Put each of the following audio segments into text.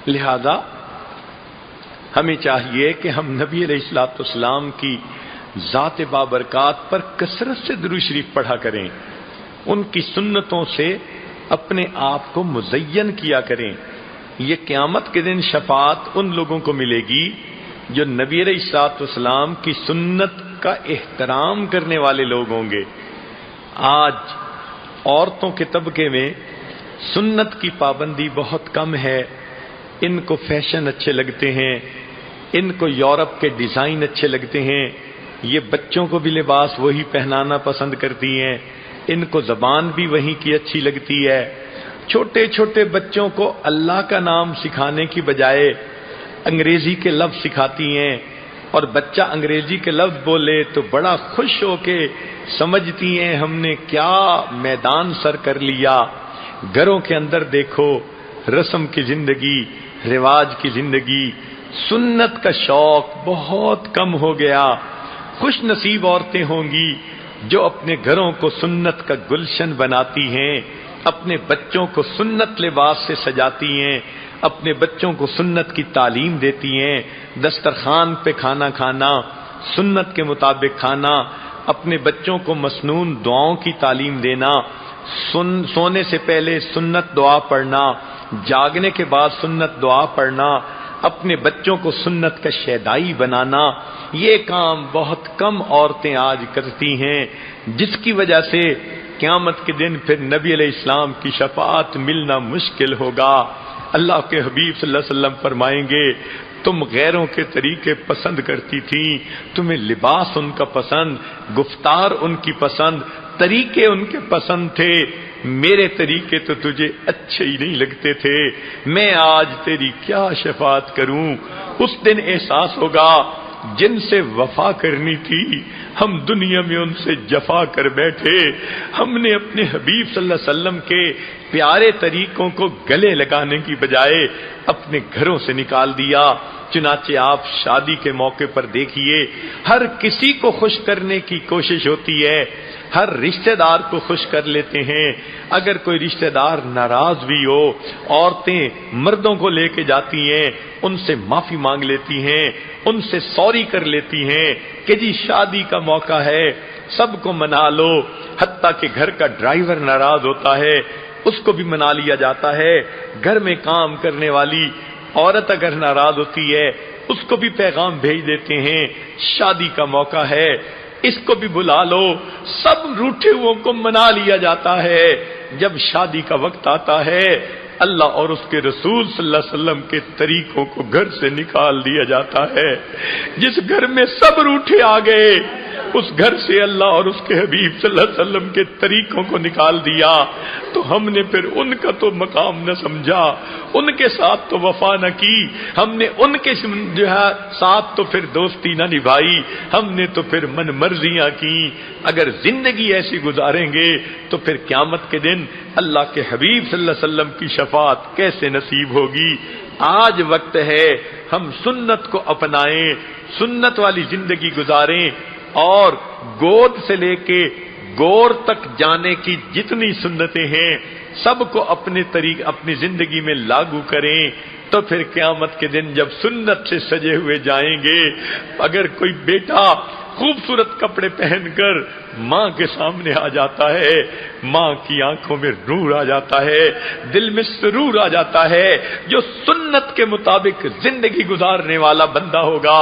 لہذا ہمیں چاہیے کہ ہم نبی علیہ الصلوۃ والسلام کی ذات بابرکات پر کثرت سے درود شریف پڑھا کریں، ان کی سنتوں سے اپنے آپ کو مزین کیا کریں۔ یہ قیامت کے دن شفاعت ان لوگوں کو ملے گی جو نبی علیہ الصلوۃ والسلام کی سنت کا احترام کرنے والے لوگ ہوں گے۔ آج عورتوں کے طبقے میں سنت کی پابندی بہت کم ہے، ان کو فیشن اچھے لگتے ہیں، ان کو یورپ کے ڈیزائن اچھے لگتے ہیں، یہ بچوں کو بھی لباس وہی پہنانا پسند کرتی ہیں، ان کو زبان بھی وہی کی اچھی لگتی ہے۔ چھوٹے چھوٹے بچوں کو اللہ کا نام سکھانے کی بجائے انگریزی کے لفظ سکھاتی ہیں، اور بچہ انگریزی کے لفظ بولے تو بڑا خوش ہو کے سمجھتی ہیں ہم نے کیا میدان سر کر لیا۔ گھروں کے اندر دیکھو رسم کی زندگی، رواج کی زندگی، سنت کا شوق بہت کم ہو گیا۔ خوش نصیب عورتیں ہوں گی جو اپنے گھروں کو سنت کا گلشن بناتی ہیں، اپنے بچوں کو سنت لباس سے سجاتی ہیں، اپنے بچوں کو سنت کی تعلیم دیتی ہیں، دسترخوان پہ کھانا کھانا، سنت کے مطابق کھانا، اپنے بچوں کو مسنون دعاؤں کی تعلیم دینا، سونے سے پہلے سنت دعا پڑھنا، جاگنے کے بعد سنت دعا پڑھنا، اپنے بچوں کو سنت کا شیدائی بنانا، یہ کام بہت کم عورتیں آج کرتی ہیں، جس کی وجہ سے قیامت کے دن پھر نبی علیہ السلام کی شفاعت ملنا مشکل ہوگا۔ اللہ کے حبیب صلی اللہ علیہ وسلم فرمائیں گے تم غیروں کے طریقے پسند کرتی تھیں، تمہیں لباس ان کا پسند، گفتار ان کی پسند، طریقے ان کے پسند تھے، میرے طریقے تو تجھے اچھے ہی نہیں لگتے تھے، میں آج تیری کیا شفاعت کروں۔ اس دن احساس ہوگا جن سے وفا کرنی تھی ہم دنیا میں ان سے جفا کر بیٹھے، ہم نے اپنے حبیب صلی اللہ علیہ وسلم کے پیارے طریقوں کو گلے لگانے کی بجائے اپنے گھروں سے نکال دیا۔ چنانچہ آپ شادی کے موقع پر دیکھیے ہر کسی کو خوش کرنے کی کوشش ہوتی ہے، ہر رشتہ دار کو خوش کر لیتے ہیں، اگر کوئی رشتہ دار ناراض بھی ہو عورتیں مردوں کو لے کے جاتی ہیں، ان سے معافی مانگ لیتی ہیں، ان سے سوری کر لیتی ہیں کہ جی شادی کا موقع ہے سب کو منا لو، حتیٰ کہ گھر کا ڈرائیور ناراض ہوتا ہے اس کو بھی منا لیا جاتا ہے، گھر میں کام کرنے والی عورت اگر ناراض ہوتی ہے اس کو بھی پیغام بھیج دیتے ہیں شادی کا موقع ہے اس کو بھی بلا لو، سب روٹھے ہوئوں کو منا لیا جاتا ہے۔ جب شادی کا وقت آتا ہے اللہ اور اس کے رسول صلی اللہ علیہ وسلم کے طریقوں کو گھر سے نکال دیا جاتا ہے۔ جس گھر میں سب روٹھے آ گئے اس گھر سے اللہ اور اس کے حبیب صلی اللہ علیہ وسلم کے طریقوں کو نکال دیا، تو ہم نے پھر ان کا تو مقام نہ سمجھا، ان کے ساتھ تو وفا نہ کی، ہم نے ان کے جو ہے ساتھ تو پھر دوستی نہ نبھائی، ہم نے تو پھر من مرضیاں کی۔ اگر زندگی ایسی گزاریں گے تو پھر قیامت کے دن اللہ کے حبیب صلی اللہ علیہ وسلم کی شفاعت کیسے نصیب ہوگی۔ آج وقت ہے ہم سنت کو اپنائیں، سنت والی زندگی گزاریں، اور گود سے لے کے گور تک جانے کی جتنی سنتیں ہیں سب کو اپنی زندگی میں لاگو کریں، تو پھر قیامت کے دن جب سنت سے سجے ہوئے جائیں گے، اگر کوئی بیٹا خوبصورت کپڑے پہن کر ماں کے سامنے آ جاتا ہے، ماں کی آنکھوں میں نور آ جاتا ہے، دل میں سرور آ جاتا ہے۔ جو سنت کے مطابق زندگی گزارنے والا بندہ ہوگا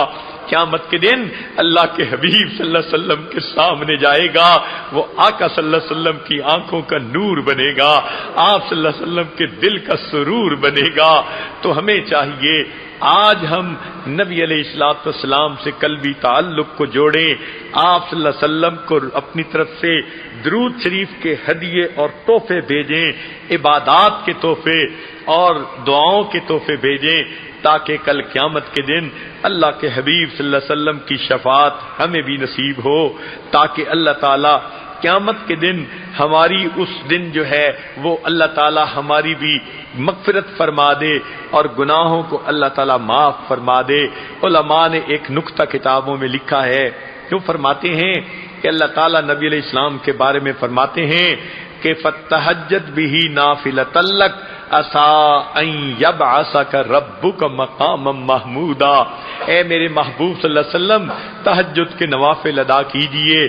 قیامت کے دن اللہ کے حبیب صلی اللہ علیہ وسلم کے سامنے جائے گا، وہ آقا صلی اللہ علیہ وسلم کی آنکھوں کا نور بنے گا، آپ صلی اللہ علیہ وسلم کے دل کا سرور بنے گا۔ تو ہمیں چاہیے آج ہم نبی علیہ الصلوۃ والسلام سے قلبی تعلق کو جوڑیں، آپ صلی اللہ علیہ وسلم کو اپنی طرف سے درود شریف کے ہدیے اور تحفے بھیجیں، عبادات کے تحفے اور دعاؤں کے تحفے بھیجیں، تاکہ کل قیامت کے دن اللہ کے حبیب صلی اللہ علیہ وسلم کی شفاعت ہمیں بھی نصیب ہو، تاکہ اللہ تعالی قیامت کے دن ہماری اس دن جو ہے وہ اللہ تعالی ہماری بھی مغفرت فرما دے اور گناہوں کو اللہ تعالی معاف فرما دے۔ علماء نے ایک نکتہ کتابوں میں لکھا ہے، جو فرماتے ہیں کہ اللہ تعالی نبی علیہ السلام کے بارے میں فرماتے ہیں کہ فَتَّہَجَّدْ بِهِ نَافِلَةً لَكَ عسا ان یبعثک ربک مقاما محمودا، اے میرے محبوب صلی اللہ علیہ وسلم تہجد کے نوافل ادا کیجئے،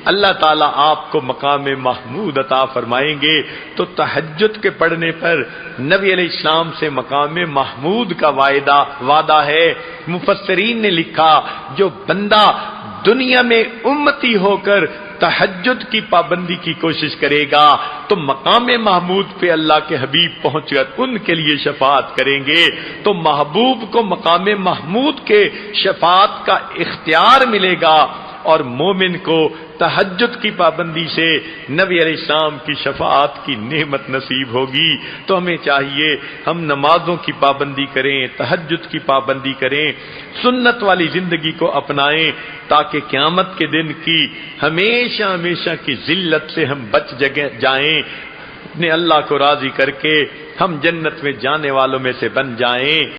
اللہ تعالیٰ آپ کو مقام محمود عطا فرمائیں گے۔ تو تہجد کے پڑھنے پر نبی علیہ السلام سے مقام محمود کا وعدہ ہے۔ مفسرین نے لکھا جو بندہ دنیا میں امتی ہو کر تہجد کی پابندی کی کوشش کرے گا تو مقام محمود پہ اللہ کے حبیب پہنچ کر ان کے لیے شفاعت کریں گے، تو محبوب کو مقام محمود کے شفاعت کا اختیار ملے گا، اور مومن کو تہجد کی پابندی سے نبی علیہ السلام کی شفاعت کی نعمت نصیب ہوگی۔ تو ہمیں چاہیے ہم نمازوں کی پابندی کریں، تہجد کی پابندی کریں، سنت والی زندگی کو اپنائیں، تاکہ قیامت کے دن کی ہمیشہ ہمیشہ کی ذلت سے ہم بچ جائیں، اپنے اللہ کو راضی کر کے ہم جنت میں جانے والوں میں سے بن جائیں۔